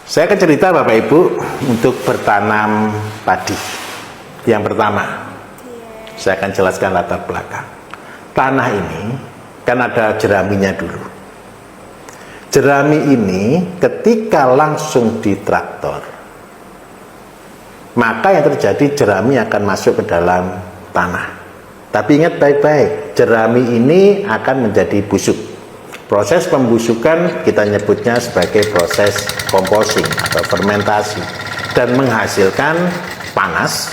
Saya akan cerita Bapak Ibu untuk bertanam padi. Yang pertama, saya akan jelaskan latar belakang. Tanah ini kan ada jeraminya dulu. Jerami ini ketika langsung di traktor, maka yang terjadi jerami akan masuk ke dalam tanah. Tapi ingat baik-baik, jerami ini akan menjadi busuk. Proses pembusukan kita nyebutnya sebagai proses komposing atau fermentasi, dan menghasilkan panas,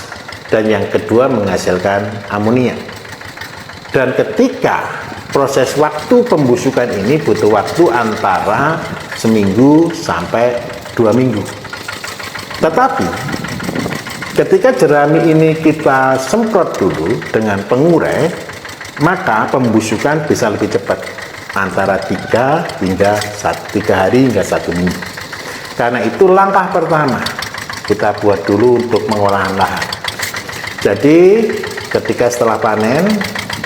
dan yang kedua menghasilkan amonia. Dan ketika proses waktu pembusukan ini butuh waktu antara seminggu sampai 2 minggu. Tetapi ketika jerami ini kita semprot dulu dengan pengurai, maka pembusukan bisa lebih cepat, antara 3 hari hingga 1 minggu. Karena itu langkah pertama kita buat dulu untuk pengolahan lahan. Jadi ketika setelah panen,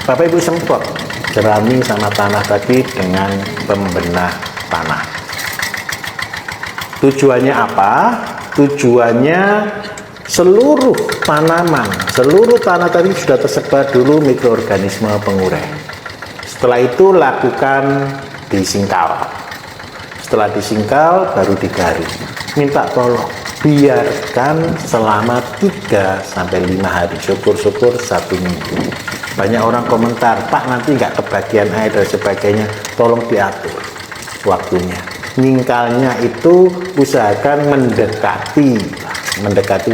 Bapak Ibu semprot jerami sama tanah tadi dengan pembenah tanah. Tujuannya apa? Tujuannya seluruh tanaman, seluruh tanah tadi sudah tersebar dulu mikroorganisme pengurai. Setelah itu lakukan disingkal. Setelah disingkal baru digaris. Minta tolong biarkan selama 3-5 hari, syukur-syukur 1 minggu. Banyak orang komentar, Pak nanti nggak kebagian air dan sebagainya. Tolong diatur waktunya. Nyingkalnya itu usahakan mendekati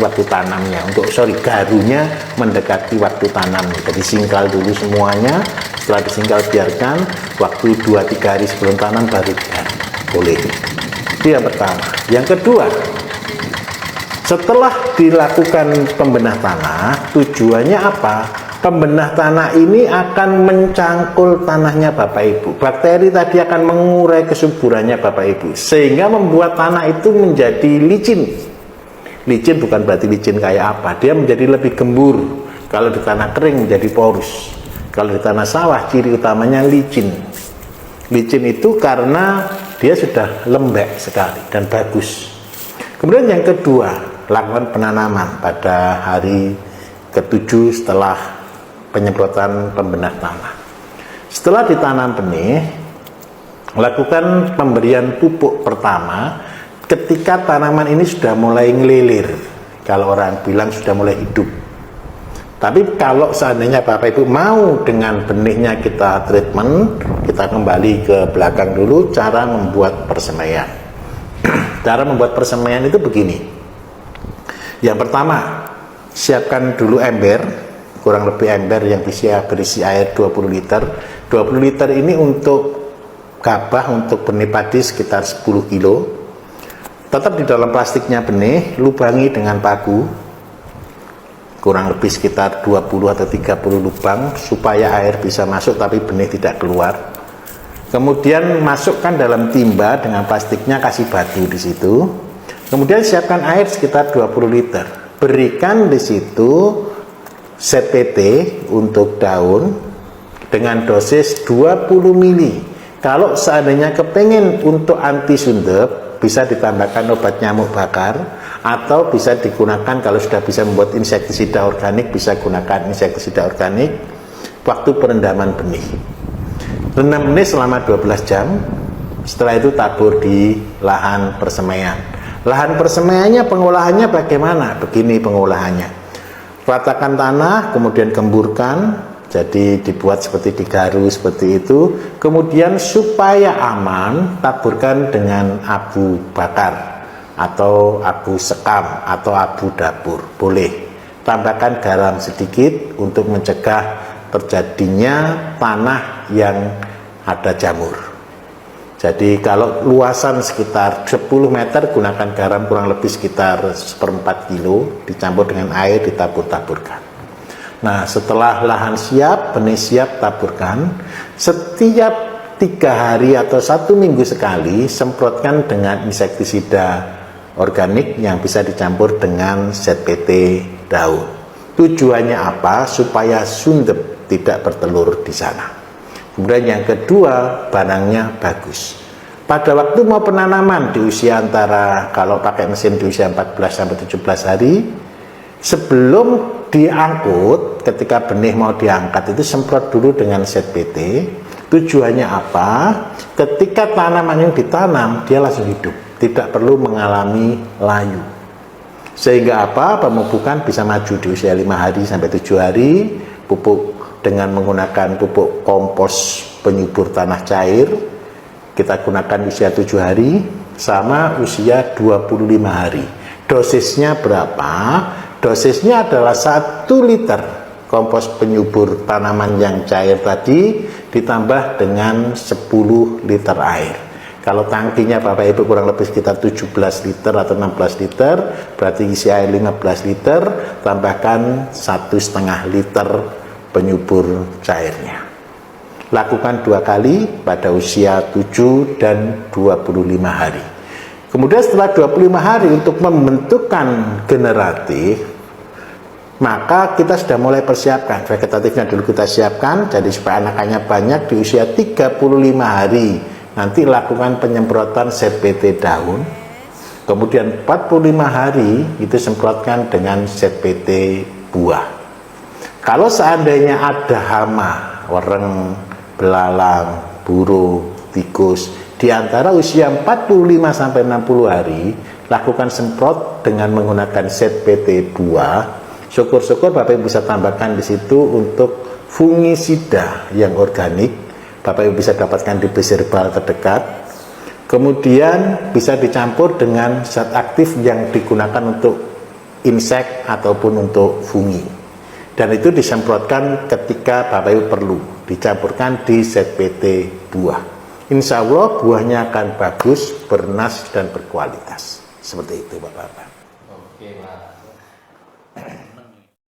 waktu tanamnya. Garunya mendekati waktu tanamnya. Jadi singkal dulu semuanya. Setelah disingkal biarkan waktu 2-3 hari sebelum tanam baru digaruk. Boleh. Itu yang pertama. Yang kedua, setelah dilakukan pembenah tanah, tujuannya apa? Pembenah tanah ini akan mencangkul tanahnya Bapak Ibu. Bakteri tadi akan mengurai kesuburannya Bapak Ibu, sehingga membuat tanah itu menjadi licin. Licin bukan berarti licin kayak apa, dia menjadi lebih gembur. Kalau di tanah kering menjadi porus. Kalau di tanah sawah ciri utamanya licin. Licin itu karena dia sudah lembek sekali dan bagus. Kemudian yang kedua, lakukan penanaman pada hari ke-7 setelah penyemprotan pembenah tanah. Setelah ditanam benih, lakukan pemberian pupuk pertama ketika tanaman ini sudah mulai ngelilir. Kalau orang bilang sudah mulai hidup. Tapi kalau seandainya Bapak Ibu mau dengan benihnya kita treatment, kita kembali ke belakang dulu cara membuat persemaian. Cara membuat persemaian itu begini. Yang pertama, siapkan dulu ember, kurang lebih ember yang berisi air 20 liter. 20 liter ini untuk gabah, untuk benih padi sekitar 10 kilo. Tetap di dalam plastiknya benih, lubangi dengan paku. Kurang lebih sekitar 20 atau 30 lubang supaya air bisa masuk tapi benih tidak keluar. Kemudian masukkan dalam timba dengan plastiknya, kasih batu di situ. Kemudian siapkan air sekitar 20 liter. Berikan di situ ZPT untuk daun dengan dosis 20 mili. Kalau seandainya kepengen untuk anti sundep, bisa ditambahkan obat nyamuk bakar, atau bisa digunakan kalau sudah bisa membuat insektisida organik, bisa gunakan insektisida organik. Waktu perendaman benih, rendam benih selama 12 jam. Setelah itu tabur di lahan persemaian. Lahan persemaiannya pengolahannya bagaimana? Begini pengolahannya: ratakan tanah, kemudian gemburkan, jadi dibuat seperti digaru seperti itu. Kemudian supaya aman, taburkan dengan abu bakar atau abu sekam atau abu dapur, boleh. Tambahkan garam sedikit untuk mencegah terjadinya tanah yang ada jamur. Jadi kalau luasan sekitar 10 meter, gunakan garam kurang lebih sekitar 1/4 kilo, dicampur dengan air, ditabur-taburkan. Nah, setelah lahan siap, benih siap, taburkan. Setiap 3 hari atau 1 minggu sekali, semprotkan dengan insektisida organik yang bisa dicampur dengan ZPT daun. Tujuannya apa? Supaya sundep tidak bertelur di sana. Kemudian yang kedua, barangnya bagus. Pada waktu mau penanaman di usia antara, kalau pakai mesin di usia 14 sampai 17 hari, sebelum diangkut, ketika benih mau diangkat itu semprot dulu dengan ZPT. Tujuannya apa? Ketika tanaman yang ditanam dia langsung hidup, tidak perlu mengalami layu. Sehingga apa? Pemupukan bisa maju di usia 5 hari sampai 7 hari. Pupuk dengan menggunakan pupuk kompos penyubur tanah cair, kita gunakan usia 7 hari sama usia 25 hari. Dosisnya berapa? Dosisnya adalah 1 liter kompos penyubur tanaman yang cair tadi ditambah dengan 10 liter air. Kalau tangkinya Bapak Ibu kurang lebih sekitar 17 liter atau 16 liter, berarti isi air 15 liter, tambahkan 1,5 liter penyubur cairnya. Lakukan 2 kali pada usia 7 dan 25 hari. Kemudian setelah 25 hari untuk membentukkan generatif, maka kita sudah mulai persiapkan. Vegetatifnya dulu kita siapkan, jadi supaya anakannya banyak di usia 35 hari. Nanti lakukan penyemprotan ZPT daun. Kemudian 45 hari itu semprotkan dengan ZPT buah. Kalau seandainya ada hama, wereng, belalang, burung, tikus, di antara usia 45 sampai 60 hari, lakukan semprot dengan menggunakan ZPT buah. Syukur-syukur Bapak Ibu bisa tambahkan di situ untuk fungisida yang organik. Bapak Ibu bisa dapatkan di base herbal terdekat. Kemudian bisa dicampur dengan zat aktif yang digunakan untuk insek ataupun untuk fungi. Dan itu disemprotkan ketika Bapak Ibu perlu, dicampurkan di ZPT buah. Insya Allah buahnya akan bagus, bernas dan berkualitas. Seperti itu Bapak-Bapak. Oke Pak.